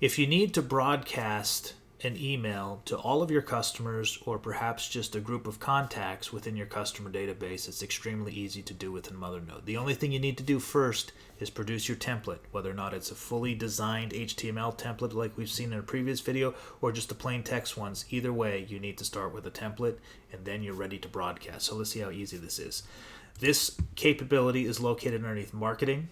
If you need to broadcast an email to all of your customers or perhaps just a group of contacts within your customer database, it's extremely easy to do within Mothernode. The only thing you need to do first is produce your template, whether or not it's a fully designed HTML template like we've seen in a previous video or just the plain text ones. Either way, you need to start with a template and then you're ready to broadcast. So let's see how easy this is. This capability is located underneath marketing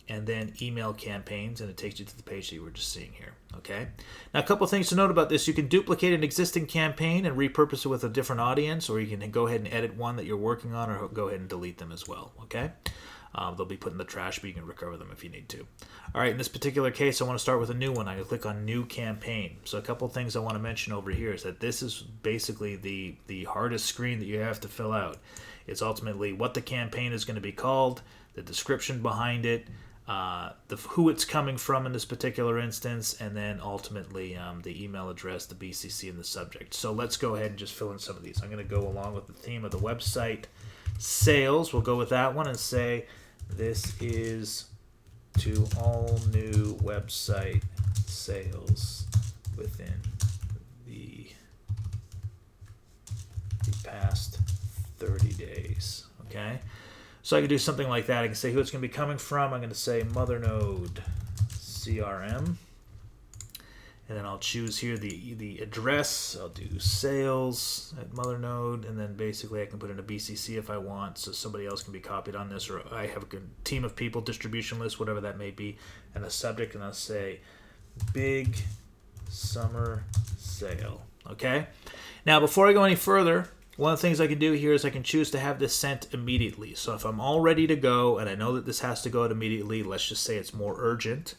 and then email campaigns, and it takes you to the page that you were just seeing here. Okay. Now, a couple things to note about this: you can duplicate an existing campaign and repurpose it with a different audience, or you can go ahead and edit one that you're working on, or go ahead and delete them as well. Okay. They'll be put in the trash, but you can recover them if you need to. All right. In this particular case, I want to start with a new one. I'm going to click on New Campaign. So a couple things I want to mention over here is that this is basically the hardest screen that you have to fill out. It's ultimately what the campaign is going to be called, the description behind it, who it's coming from in this particular instance, and then ultimately the email address, the BCC, and the subject. So let's go ahead and just fill in some of these. I'm going to go along with the theme of the website sales. We'll go with that one and say this is to all new website sales within the past 30 days. Okay. So I can do something like that. I can say who it's going to be coming from. I'm going to say Mothernode CRM. And then I'll choose here the address. I'll do sales at Mothernode. And then basically I can put in a BCC if I want, so somebody else can be copied on this. Or I have a team of people, distribution list, whatever that may be. And a subject, and I'll say big summer sale. Okay? Now, before I go any further, one of the things I can do here is I can choose to have this sent immediately. So if I'm all ready to go, and I know that this has to go out immediately, let's just say it's more urgent,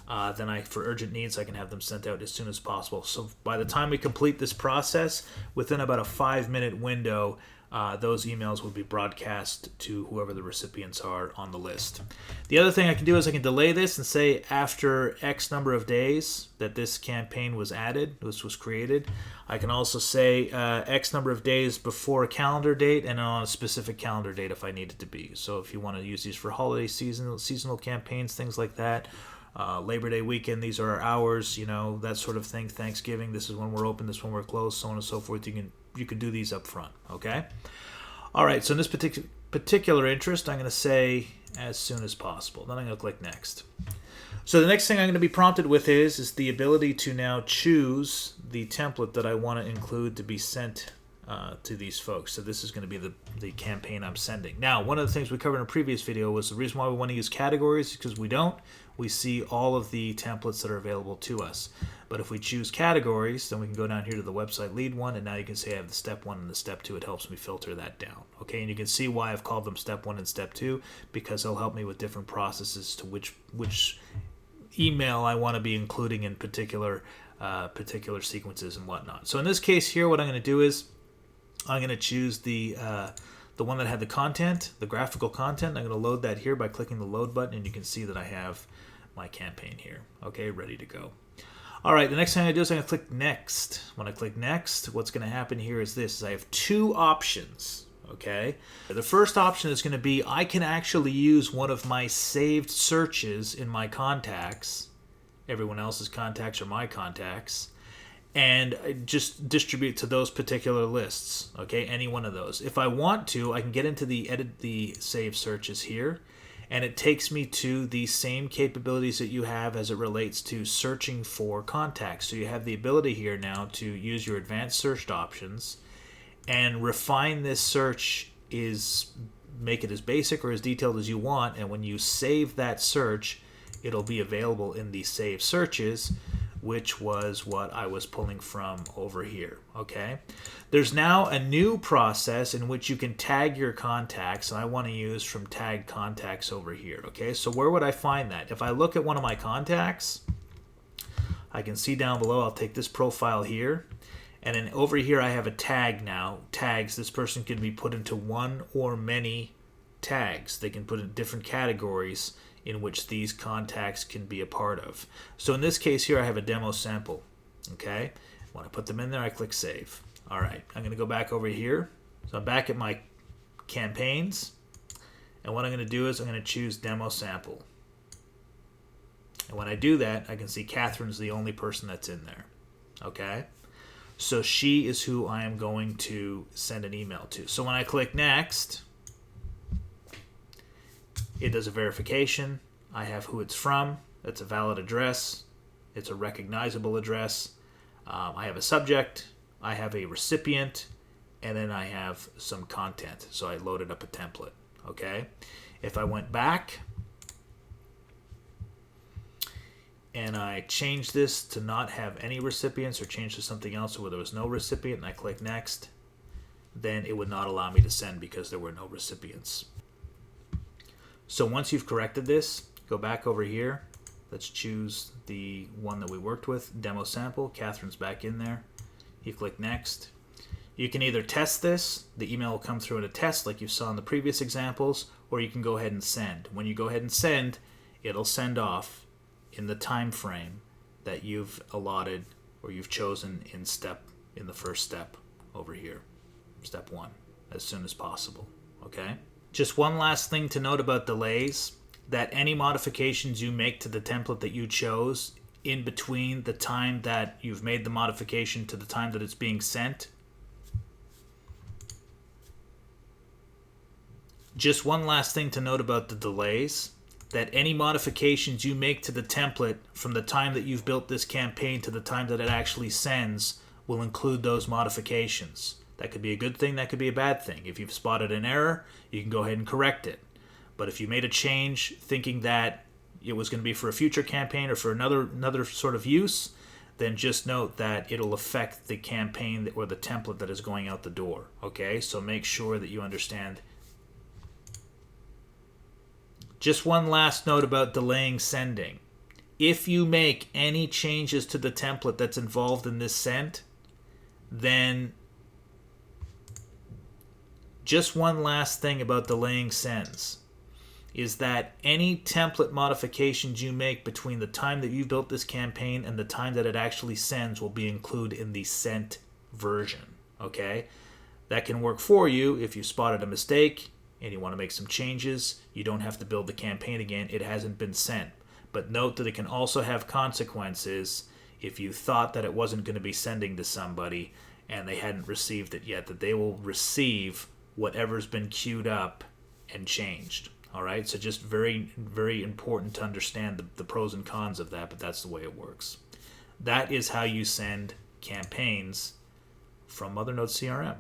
then for urgent needs, I can have them sent out as soon as possible. So by the time we complete this process, within about a 5-minute window, those emails will be broadcast to whoever the recipients are on the list. The other thing I can do is I can delay this and say after X number of days that this campaign was added, this was created. I can also say X number of days before a calendar date and on a specific calendar date if I need it to be. So if you want to use these for holiday seasonal campaigns, things like that, Labor Day weekend, these are our hours, that sort of thing. Thanksgiving, this is when we're open, this is when we're closed, so on and so forth. You can do these up front, okay? All right, so in this particular interest, I'm going to say as soon as possible. Then I'm going to click Next. So the next thing I'm going to be prompted with is the ability to now choose the template that I want to include to be sent to these folks. So this is going to be the campaign I'm sending. Now, one of the things we covered in a previous video was the reason why we want to use categories, because we see all of the templates that are available to us. But if we choose categories, then we can go down here to the website lead one, and now you can see I have the step 1 and the step 2. It helps me filter that down. Okay, and you can see why I've called them step 1 and step 2, because they'll help me with different processes to which email I want to be including in particular sequences and whatnot. So in this case here, what I'm going to do is I'm going to choose the one that had the content, the graphical content. I'm going to load that here by clicking the load button, and you can see that I have my campaign here. Okay, ready to go. All right, the next thing I do is I'm going to click Next. When I click Next, what's going to happen here is I have 2 options. Okay, the first option is going to be I can actually use one of my saved searches in my contacts, everyone else's contacts or my contacts, and just distribute to those particular lists. Okay, any one of those. If I want to, I can get into the edit the save searches here, and it takes me to the same capabilities that you have as it relates to searching for contacts. So you have the ability here now to use your advanced search options and refine this search, make it as basic or as detailed as you want, and when you save that search, it'll be available in the save searches, which was what I was pulling from over here. Okay, there's now a new process in which you can tag your contacts, and I want to use from tag contacts over here. Okay, so where would I find that? If I look at one of my contacts, I can see down below, I'll take this profile here, and then over here I have a tag now. Tags, this person can be put into one or many tags. They can put in different categories in which these contacts can be a part of. So in this case here I have a demo sample. Okay, when I put them in there, I click Save. All right, I'm going to go back over here. So I'm back at my campaigns, and what I'm going to do is I'm going to choose demo sample. And when I do that, I can see Catherine's the only person that's in there. Okay? So she is who I am going to send an email to. So when I click next, it does a verification. I have who it's from. That's a valid address. It's a recognizable address. I have a subject. I have a recipient. And then I have some content. So I loaded up a template. Okay? If I went back and I change this to not have any recipients or change to something else where there was no recipient and I click next, then it would not allow me to send because there were no recipients. So once you've corrected this, go back over here. Let's choose the one that we worked with, demo sample. Catherine's back in there. You click next. You can either test this, the email will come through in a test like you saw in the previous examples, or you can go ahead and send. When you go ahead and send, it'll send off in the time frame that you've allotted or you've chosen in the first step over here, step 1, as soon as possible. Okay? Just one last thing to note about delays, that any modifications you make to the template that you chose in between the time that you've made the modification to the time that it's being sent. Just one last thing to note about the delays, that any modifications you make to the template from the time that you've built this campaign to the time that it actually sends will include those modifications. That could be a good thing, that could be a bad thing. If you've spotted an error, you can go ahead and correct it. But if you made a change thinking that it was going to be for a future campaign or for another sort of use, then just note that it'll affect the campaign or the template that is going out the door. Okay, so make sure that you understand. Just one last note about delaying sending. If you make any changes to the template that's involved in this sent, then just one last thing about delaying sends is that any template modifications you make between the time that you built this campaign and the time that it actually sends will be included in the sent version. Okay? That can work for you if you spotted a mistake and you want to make some changes. You don't have to build the campaign again. It hasn't been sent. But note that it can also have consequences if you thought that it wasn't going to be sending to somebody and they hadn't received it yet, that they will receive whatever's been queued up and changed. All right, so just very, very important to understand the pros and cons of that, but that's the way it works. That is how you send campaigns from Mothernode CRM.